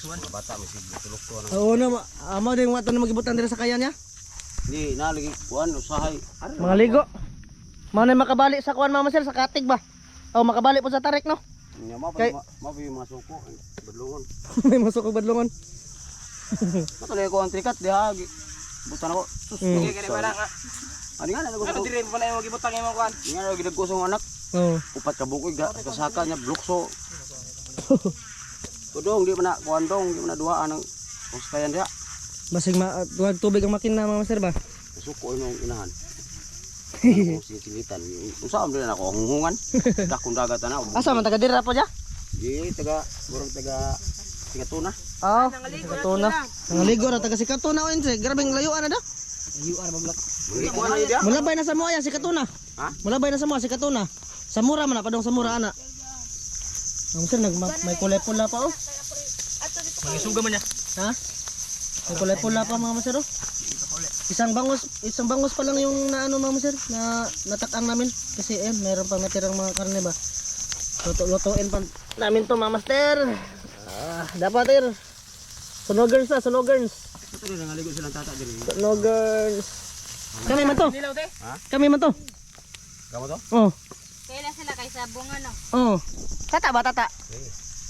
Bata may siglo tulok to. Oo na, amo din wato na magibutan dira sa kaya niya. Di nalagi kuan usahay. Mga ligo. Mao na makabali sa kuan mama sir sa katig ba? O makabali po sa tarik no. Nya Kay- mapi masuko badlungon. May masok og badlongon. Natulay ko ang trikat diha. Butan ako. Sus. Hmm. Kaya bara nga. Ani nga nago. Ano dire pa na imong gibutang imong kuan? Nga nago gidagko sa anak. Oo. Upat ka bukoy kasaka niya blukso. Tudong di man na kuan dong, di man na duhaan ang uskayan diha. Basig duwag tubig ang makina mama sir ba? Suko imong inahan. Silitan. Usaam din ako hungungan. Dakong dagat na. Asa man taga dira po ja? Di burong taga tuna. Oo. Sikatuna. Nangaligo ra taga Sikatuna o inse. Grabeng layuan na da. Muli mo na dia. Mulabay na sa mo ya Sikatuna. Ha? Mulabay na sa mo Sikatuna. Samura man na padong Samura ana. Mama sir may kulay pula pa oh. Magisuga man niya. Ha? May kulay pula pa mama sir oh. Isang bangos pa lang yung naano mama sir na natakang namin kasi meron pang natirang mga karne ba. Lutuin pa namin to mama sir. Dapat sir. Sunogers na, sunogers. Ito rin nangaligo silang tata diri. Sunogers. Kami man to. Ha? Kami man to. Kamo to? Oh. Kailan sila kay sabong ano? Oh. Tata ba tata?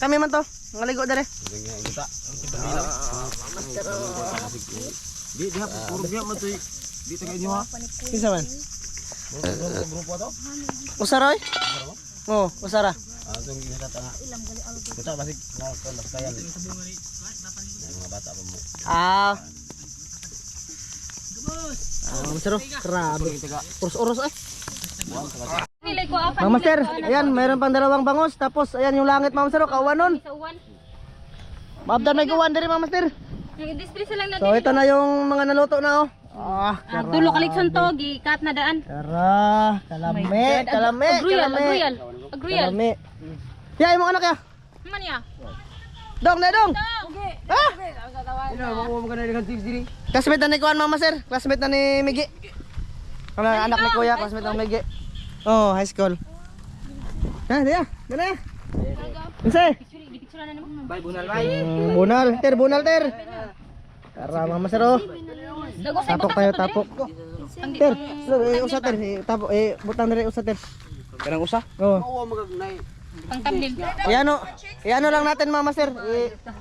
Kami man to. Ngaligo dere. Dili nga iguta. Di diha puro biya man toy. Di taga inyo ha. Kinsa man? Grupo to. Usaroy? Oh, usara. Atong ginata nga. Kita basig nga kon kayan. Mga bata pa mo. Ah. Masero, grabe. Uros-uros ay. Nilay ko apat. Mama Master, ayan, mayroon pang dalawang bangos. Tapos, ayan yung langit, Mama Master, kauwan nun. Sa uwan. Maabdan may guwan diri, Mama Master. Nag-display lang natin. So, ito na yung mga naluto na, oh. Tulo kalikson to, gikat na daan. Tara, kalame, kalame, kalame. Agruyal. Kalame. Ya, yung mga anak ya. Man ya. Dong, na dong. Ah! Ina mo magana dengan tips diri. Classmate na ni Kuan, Mama Master. Classmate na ni Migi. Anak ni Kuya, classmate ng Migi. Oh, high school. Dia. Mana? Inse. Bye bunal bye. Bunal ter. Tara, Mama Master, oh. Tapok tayo, tapok. Ter, usa ter, tapok butang diri usa ter. Kanang usa? Oh. Oo magagnay. Pangtamlim. Iano lang natin Mama Master.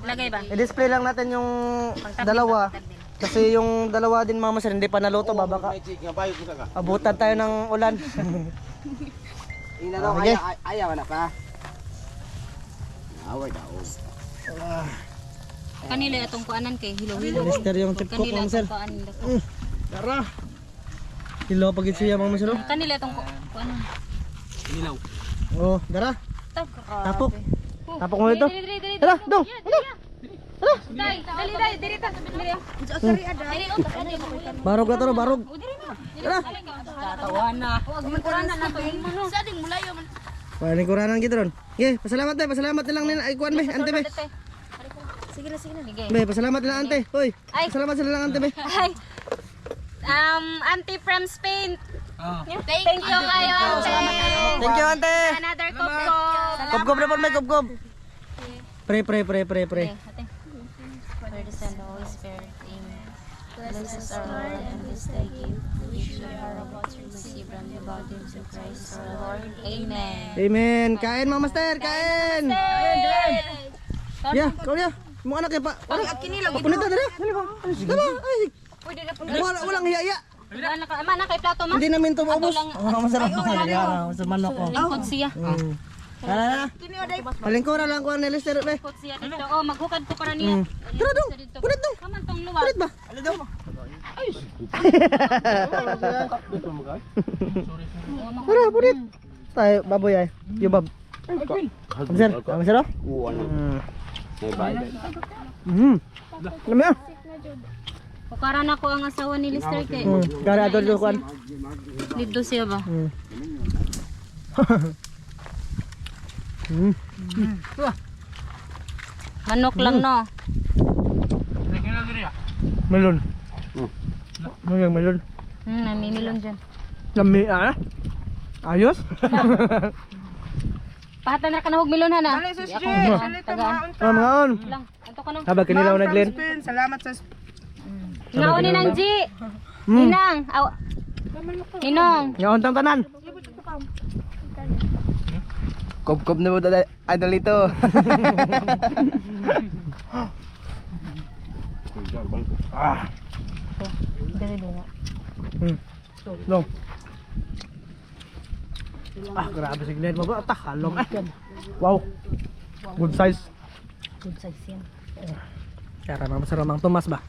Lagay ba? I-display lang natin yung dalawa. Kasi yung dalawa din Mama Master hindi pa naluto ba baka Magic nga bayo kita ka. abutan tayo ng ulan. Ina daw Okay. ayaw na pa. Away daw. Kanila itong kuanan kay hilo-hilo. Mister yung tip cook Kanila Mama Master. itong kuanan. Tara. Kilo pagit siya Mama Master. Kanila itong kuanan. Inilaw. Oh, dara. Tapok. Tapok mo ito. Dali. Tara, dong. Dali, dali ta. Dali. Sorry ada. Barog na to, barog. Tara. Tawana. Huwag man kurana na to yung mano. Sading mulayo man. Wala kuranan kita ron. Ye, pasalamat tayo, pasalamat nilang nila ay kuan be, ante be. Sige na. Sige. Be, pasalamat nilang ante. Hoy. Ay. Pasalamat sila lang ante be. Hi. Auntie from Spain. Thank you kayo, ate. Thank you ante. Another cup. Kob na po may kob. Pre. Ate. For the Son, the Holy Spirit. Amen. Bless us, our Lord, and this thy gift, which we are about to receive from the body of Christ, our Lord. Amen. Amen. Kain Mama Master, kain. Ya, kau ya. Mo anak ya, Pak. Punita dali. Dali ba? Dali. Ay. Pwede na po. Walang hiya. Mana kay plato man? Hindi namin to maubos. lang. Masarap na. Sa manok ko. Lingkod siya. Tara. Palingkura lang ko ni Lester be. Lingkod siya dito. Oh, maghukad ko para niya. Tara dong. Punit dong. Kaman tong luwag. Punit ba? Tara, punit. Tayo, baboy ay. Yubab. Sir, sir. Ano? May bye. Lami ah. Pukaran ako ang asawa ni Lister kay. Gara adol ko kan. Dito siya ba? Manok lang no. Melon. Melon. Namimilon dyan. Lami ah. Ayos. Pahatan na ka na hug milon ha na. Mga on. Lang. Ato ka nang. Habang kinilaw na Glenn. Salamat sa Nauni nang G. Ninang. Ninong. Ngaon tang tanan. Kob-kob na mo idol ito. Long. Grabe si Glenn mo ba? Halong Wow. Good size. Good size yan. Kaya naman sa Ramang Tomas ba?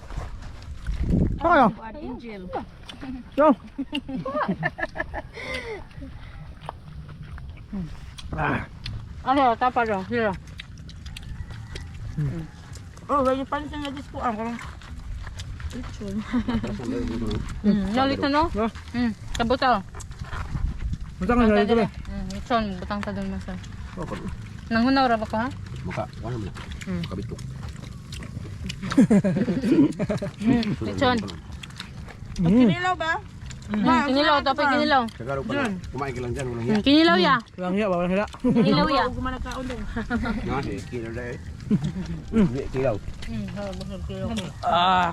Ano? Yo. Ano, tapa daw. Sila. Oh, ganyan pa rin na disco ang karong. Nalit no? Kabuta. Masa ka sa ito ba? Lechon, butang ta doon masa. Nanghunaw ra ba ko ha? Maka, wala mo na. Kabito. Lechon. Kinilaw ba? Kinilaw, tapos kinilaw. Tagalog pa lang. Kumain ka lang dyan, walang hiya. Kinilaw ya. Walang hiya, walang hiya. Kinilaw ya. Gumanakaon din. Nga si kilaw dahil. Kilaw.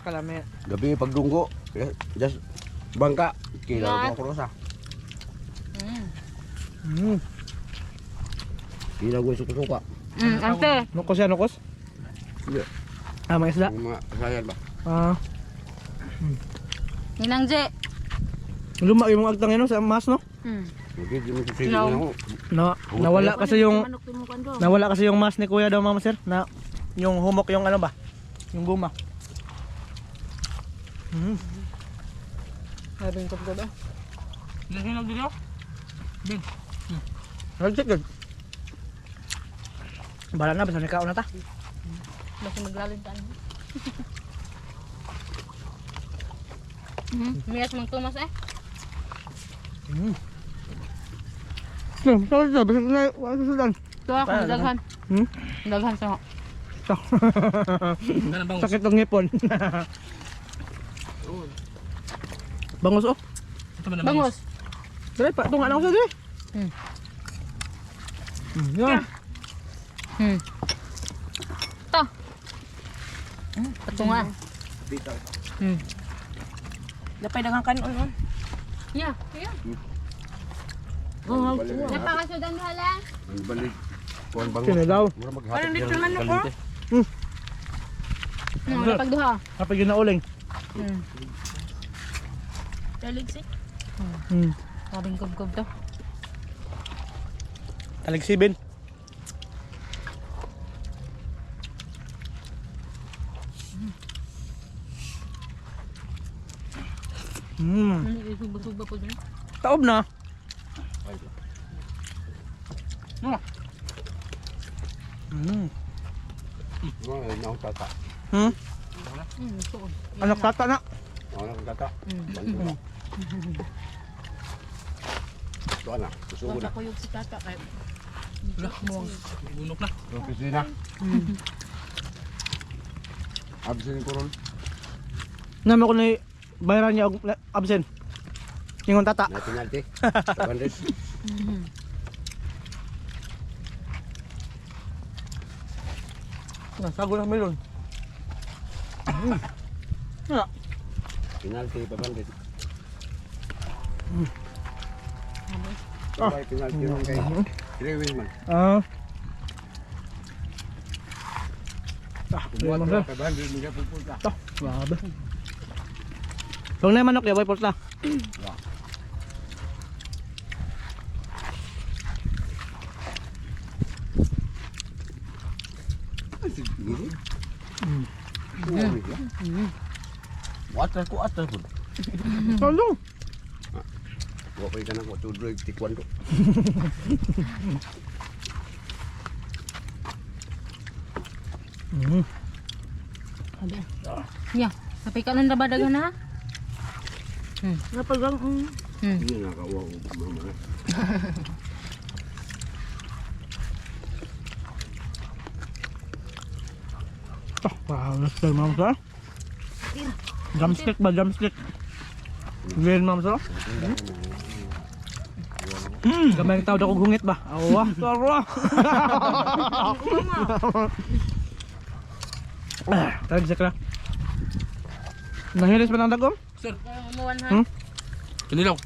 Kalame. Gabi pagdunggo. Just bangka. Kilaw ko rosa. Kilaw ko suka-suka. Ante. Nukos yan, nukos? Hindi. May isda? Mga kasayan ba? Ninang J. Luma yung agtang yun sa mas, no? Hindi, di mo susihin ako. Nawala kasi yung mas ni Kuya daw, Mama Sir, na yung humok yung ano ba? Yung guma. Sabi yung kapag ba? Hinog dito? Nagsikod. Bala na, basta nikaon na ta. Basta maglalid ka. Miyas mang Thomas eh. Sorry, basta na, wala susudan. Ito ako, daghan. Daghan sa ako. Sakit ng ngipon. Bangus, oh. Bangos. Dali pa, tunga na ako sa dali. Yan. Ito. Patunga. Dapay daghang kanon. Yeah. Napakasudan hala. Balik. Kuhan bango. Kinilaw. Mura Ano maghapit dito yan, man ako? kalinte. Napagduha. Kapag yun na uling. Taligsik. Sabing gub-gub to. Taligsibin. Suba-suba po dun. Taob na. Mga naong tata. Anak tata na. Naong tata. Banto na. Ito na. Susugo na. Kuyog si tata kay. Bunok na. Opisina. Absent ko ron. Naman ko na bayaran niya og absent. Ingon tata. Na penalty. 700. Sago ng melon. Penalty 500. Sabay penalty ron kay Lewis man. Buat Buat 500 mga pupunta. Grabe. Huwag na yung manok ya, boy, porta. Water ko atas pun. Tolong. Wa pa kana ko tudroy tikwan ko. Abi. Ya, sampai kanan ra ba dagan ha? Napagang Hindi na kawa ko mama. Wow, let's go, Mama Sir. Drumstick ba? Drumstick. Green, Mama Sir. Gamay tao daw kong hungit ba? Awa, sarwa. Tagsik na. Nahilis ba ng dagom? Sir, Umuwan ha. Hmm? kinilaw.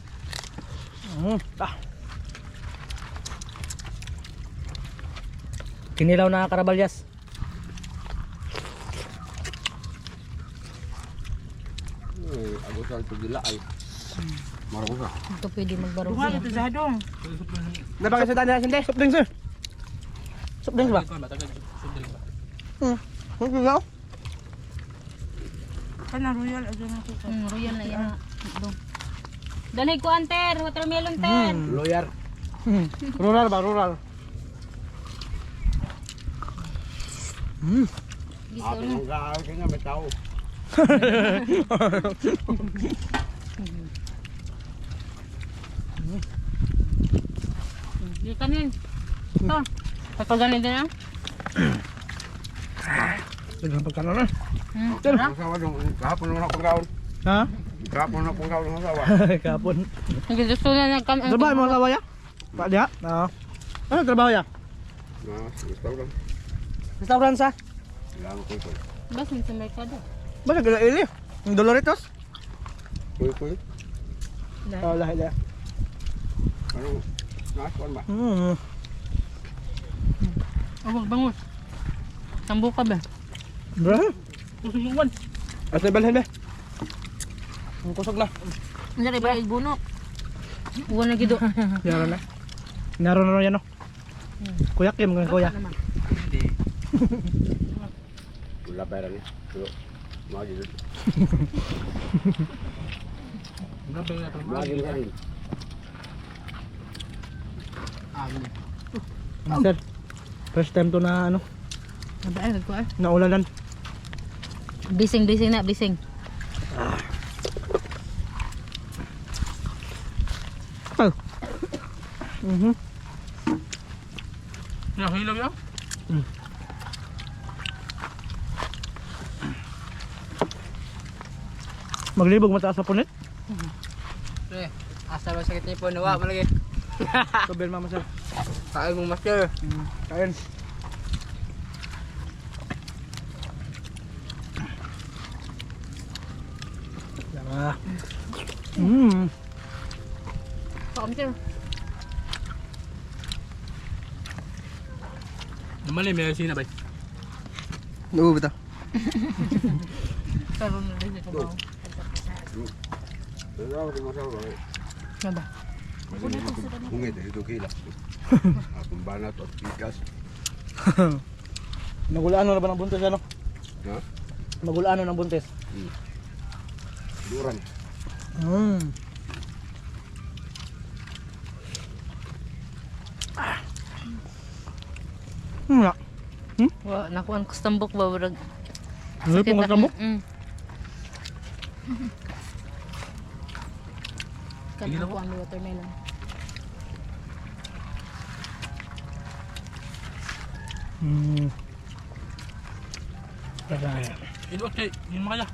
Kinilaw na karabalyas. Ako sa ito dila ay. Marang ka. Ito pwede magbarong Bunga siya. ito sa hadong. Napakasita nila sindi. Soft drinks sir. Soft drinks ba? Kinilaw? Kana royal ado na ko. Royal na yan. Danay ko anter, watermelon ten. Lawyer. Rural ba? Rural. Ato ng kaawin kanya may tao. Di kanin. Ito. Pagpaganin din ah. Dagang pagkano na. Ang asawa nung kahapon naman ako pangkaon. Ha? Kahapon na pangkaon ng asawa. Kapon. Gusto na nagkaman. Trabaho mo trabaho ya? Pa diha? Oo. Ano trabaho ya? Gusto lang. Restaurant sa? Lang ko ito. Basin sa merkado. Ba nagala ili? Ang Doloritos? Kuy. Oh, lahi lahi. Ano? Nakasuan ba? Oh, bangus. Sambo ka ba? Bro. Kusunuan. Ate balhin be. Ang kusog na. Hindi ba ibunok? Uwan na gido. Yaro na. Naro na yan no. Kuya Kim, kuya. Wala pera ni. Pero magi dito. Magi ka rin. Sir. First time to na ano, Nabay ko ah. naulanan. Bising na, bising. Oh. Yang hilaw ya. Maglibog mataas sa punit. Asa ba sakit ni po nawa malagi. Kabel mama sir. Kain mo master. Kain. Yara. Kamter. Naman may sina bay. Oo bita. Karon na din ko. Pero ako rin masawa. Naba. Hungit ito kila. Akong banat at pikas. Magulano na ba ng buntis ano? Ha? Magulano ng buntis. Duran. Nga. Wa nakuan ko stambok ba burag. Ano po nga mo? Kanang ko ang watermelon. Ilo kay yun makaya.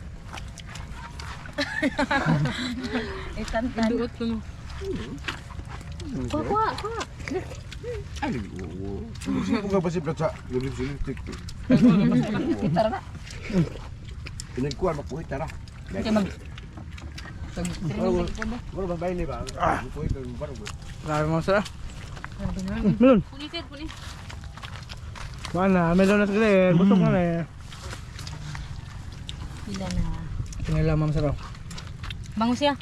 Itantan. Duot ko no. Kwa. Ay, oo. Gusto ko nga ba si Platsa? Yung silintik. Tara na. Pinagkuhan, mapuhit, tara. Kaya mag Wala ba bahay ni ba? Mapuhit, barang ba? Grabe mo sir. Melon. Punisir. Mana, melon na sila eh. Busok na eh. Pila na. Pinila ma'am sir. Bangus ya.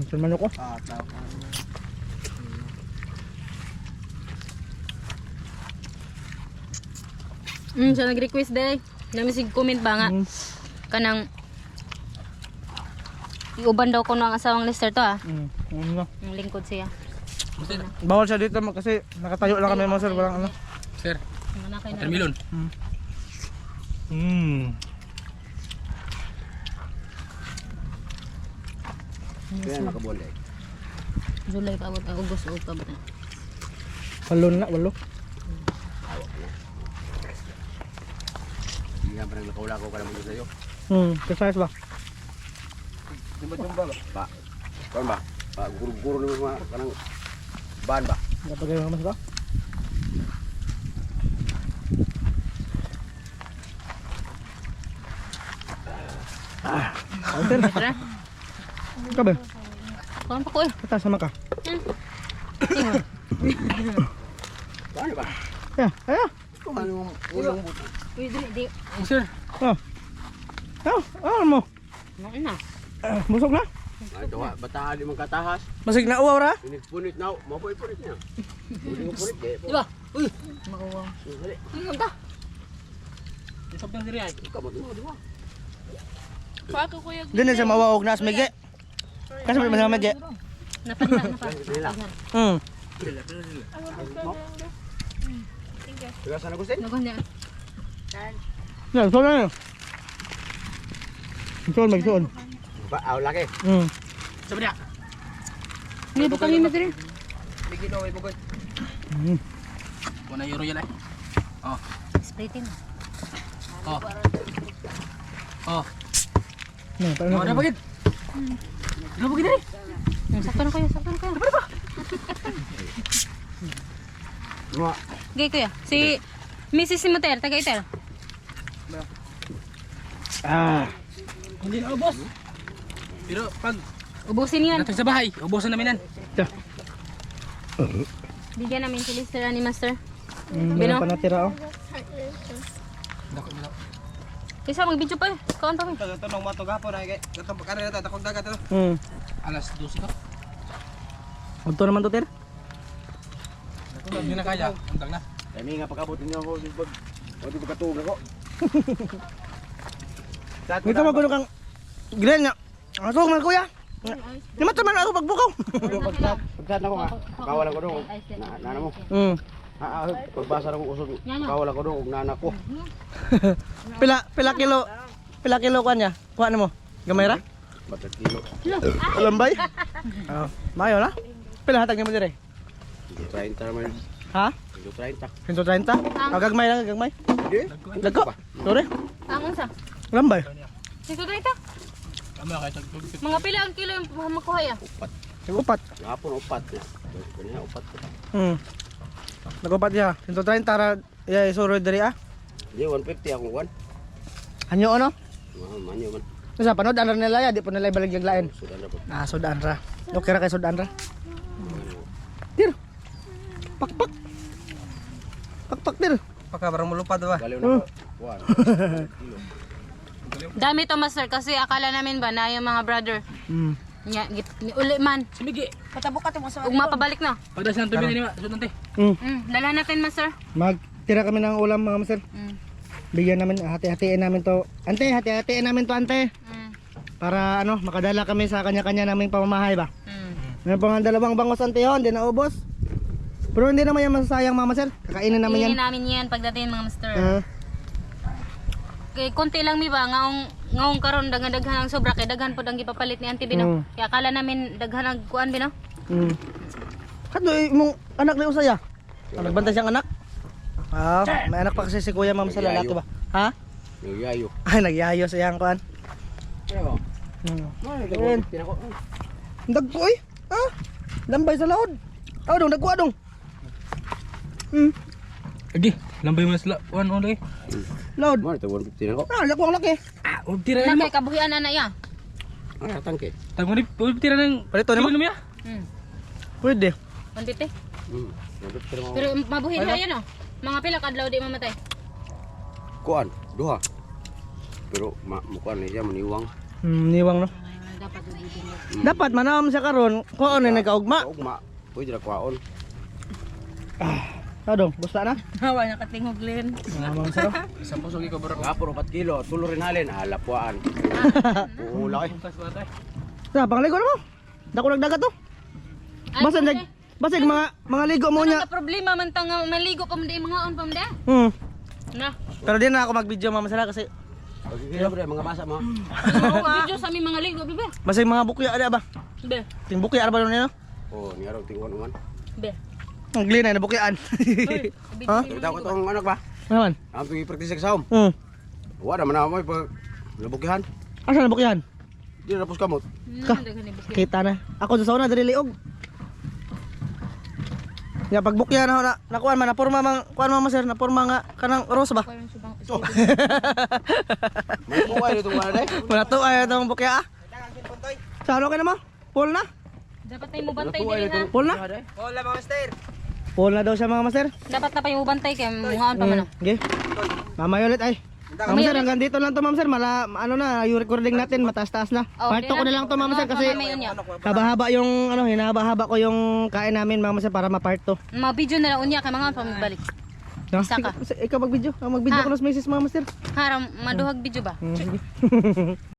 Salman ko. Siya nag-request day. Namisig comment ba nga. Kanang iuban daw ko ng asawang Lester to ah. Ano? Ang lingkod siya. Bawal siya dito kasi nakatayo lang kami mga sir. Walang ano. Sir, Manakay na. watermelon. Kaya nakabole. July pa abot August o pa ba? Walo na, walo. Hindi nga parang nakaula ko ka naman doon sa'yo. Precise ba? Tumba ba? Ba? Kuhan ba? Guru-guru naman mga kanang ban ba? Kapag kayo naman sila. Enter. Kabe. Kuhan pa ko eh. Kata sama ka. Paano ba? Ya, ayo. Kung ano yung ulang buto. Uy, di. Sir. Oh. Ano mo? Ano na? Busog na? Ay, ito bataan di man katahas. Masig na uwaw ra? Punit na, mapuy-punit niya. Punit ko punit eh. Di ba? Uy. Makuwang. Dali. Ano ka? Sobrang diri ay. Kamot mo, di ba? Pako kuya. Dili siya mawawog na asmige. Kasi may masama mige. Napalita na pa. Dila. Tiga sana ko sin. Nagon niya. Yan, so na. Ito magsuon. Ba, aw laki. Sabi niya. Hindi ba kami madiri? Bigyan daw ay bugoy. Kuna euro yan ay. Oh. Spritin. Oh. Oh. Nah, paano Ano bagid? Ano bagid diri? Sakto na kuya, sakto na kuya. Mga Gay kuya. Si Mrs. Simoter, taga Itel. Hindi na ubos. Pero pag Ubusin yan. natin sa bahay, ubusan namin yan. Bigyan namin si Lister ni Master. Meron pa natira oh. Dako na. Isa mag-video pa eh. Kaon pa eh. Ito nang mato gapon ay kay gatong pagkara na takog dagat ito. Alas 12 to. Unto naman to ter. Ako hindi na kaya, undang na. kami nga pagkabutin niyo ako pag di pagkatug ako. Ngito magulo kang grill nga. Asog man kuya. Di man ako pagbukaw. Pagkat na ko nga, kawalan ko doon. Nana mo. Pagbasa na kong usod, kawalan ko doon, nana ko. Pila kilo kuan niya. Kuan mo. Gamay ra? Batat kilo. Lambay? Oh, mayo na. Pila hatag nimo dire? 30 naman. Ha? 30. 130? Gagmay lang, gagmay. Hindi. Dagko. Sorry. Ang unsa? Lambay. Sito dito. Ama kay tagtog. Mga pila ang kilo yung makuha ya? Upat. Hapon upat na. Kanya upat. Nagupat niya. 130 tara isuro dire ah. Di 150 akong kuan. Anyo ano? Manyo man. Sa panood ana nila ya, di po nila ibaligyan lain. Sudan na po. Sudan ra. Okay ra kay sudan ra. Dir. Pakpak. Pakpak dir. Pagka barang mulupad ba? Baliw na po. Kuan. Kilo. Dami to Master kasi akala namin ba na yung mga brother. Nya uli man. Simigi. Ug mapabalik na. Pagdas ng tubig ni ma, sud nante. Dala natin Master. Magtira kami ng ulam mga master. Bigyan namin, hati-hatiin namin to. Ante, hati-hatiin namin to ante. Para ano, makadala kami sa kanya-kanya naming pamamahay ba. Meron pa nga 2 bangos ante yun, hindi na ubos. Pero hindi naman yan masasayang mga master. Kakainin namin yan. Hingin namin yan pagdating mga Master. Kay konti lang mi ba ngaong karon daghan ang sobra kay daghan pod ang gipapalit ni Auntie Bino. Kaya akala namin daghan ang kuan Bino. Kato imong anak ni usaya. Nagbantay siyang anak. May anak pa kasi si Kuya Ma'am sa lalaki ba? Ha? Nagyayo. Ay, nagyayo siyang kuan. Ano? Ayun. Dagko oy. Lambay sa laod. Dong, dagko dong. Agi, lambay mas la, wan on lagi. Laod. Mo ito 150 na ko. Dagko ang laki. Tira Na na mo. kay kabuhian na ya. Ang tangke. Tagmo ni tira nang Palito naman. mo ya. Pwede. 150. 150 na ko. Pero mabuhi na yan oh. Mga pila kadlaw di mamatay. Kuan, duha. Pero mukuan ni siya maniwang. Niwang no. Dapat Dapat manam siya karon kung ano na nagkaugma. Ugma. Pwede ra kwaon. Dong, basta na. Hawa na katingog len. Mamang saro. Isang puso gi ko bro. Kapuro 4 kilo, tulo rin halin, alapuan. Uula kay. Sa pangligo na mo. Dako nagdagat to. Basig mga ligo mo Ano nya. ka problema man tang maligo pa mo di mga on pa mo di. Na. Pero di na ako mag-video mama sala kasi Pagkikita mo mga masa mo. Video sa aming mga ligo bibe. basig mga bukya ada ba? Be. Ting bukya ba niyo? Oh, ni araw tingwan man. Be. Ang glina na bukyaan. Ha? Kita ko tong anak ba? Naman. Ang pigi-practice sa saom. Wala man mo pag nabukihan. Asa na bukyan? Di na tapos kamot. Ka. Kita na. Ako sa sauna diri liog. Ya pag bukya na nakuan man na porma mang kuan man sir na porma nga kanang rose ba? Ito. May buhay dito mga day. Wala to ay itong bukya ah. Sa ano ka na mo? Full na? Dapat na yung mubantay din ha. Full na? Hola mga master. Full na daw siya mga master. Dapat na pa yung mubantay kaya mukhaan pa man. Okay. Mamaya ulit ay. Ma'am sir, hanggang dito lang to ma'am sir. Ano na, yung recording natin mataas-taas na. Oh, Part 2 ko na lang to ma'am sir kasi kasi haba-haba yung ano, hinahaba-haba ko yung kain namin ma'am sir para ma-part 2. ma-video na lang unya kay mga pamibalik. No? Isa ka. Ikaw mag-video. Mag-video ko na sa misis ma'am sir. Haram maduhag video ba? Sige.